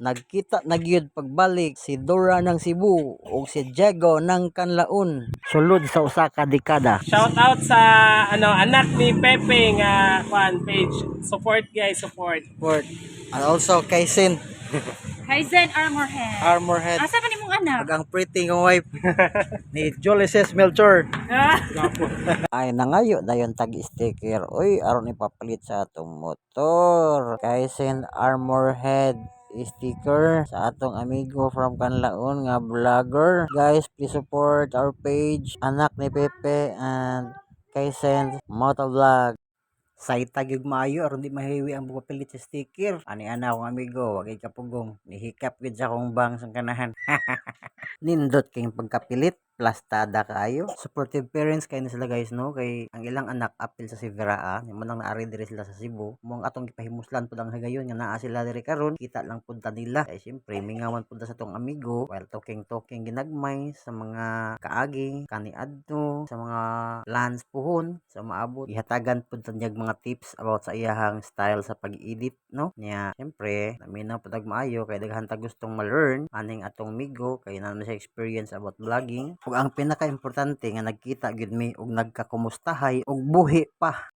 Nagkita na gyud pagbalik si Dora ng Cebu ug si Diego ng Canlaon sulod sa usa ka dekada. Shout out sa anak ni Pepe nga page. Support guys, support. And also kay Sin Kaizen Armorhead. Armorhead Asa pa ni mong anak? ug ang pretty nga wife ni Jolices Melchor. Ay nangayo dayon tag sticker. Uy, aron ipapalit sa atong motor. Kaizen Armorhead sticker sa atong amigo from Canlaon nga vlogger. Guys, please support our page Anak ni Pepe and Kaizen Motovlog. Sa itag maayo aron di mahiwi ang pagpapilit sa sticker. Ani ana akong amigo, wag kapugong. Nihikap gid sa akong bang sang kanahan. Nindot kayong pagkapilit, plastada kaayo. Supportive parents kayo na sila guys, no? Kay ang ilang anak apil sa Siveraa, yung manang naari diri sila sa Cebu. Mong atong gipahimuslan pud ang hagayon nga naa sila diri karon, kita lang pud ta nila. Kay syempre mingawan pud sa tong amigo while talking ginagmay sa mga kaagi kani adto sa mga lands puhon sa maabot. Ihatagan pud ta mga tips about sa iyahang style sa pag-edit, no? Nya syempre naminaw pud maayo kay daghan ta gustong ma-learn aning atong migo kay na siya experience about vlogging. Ug ang pinaka-importante nga nagkita gyud mi og nagkakumustahay og buhi pa.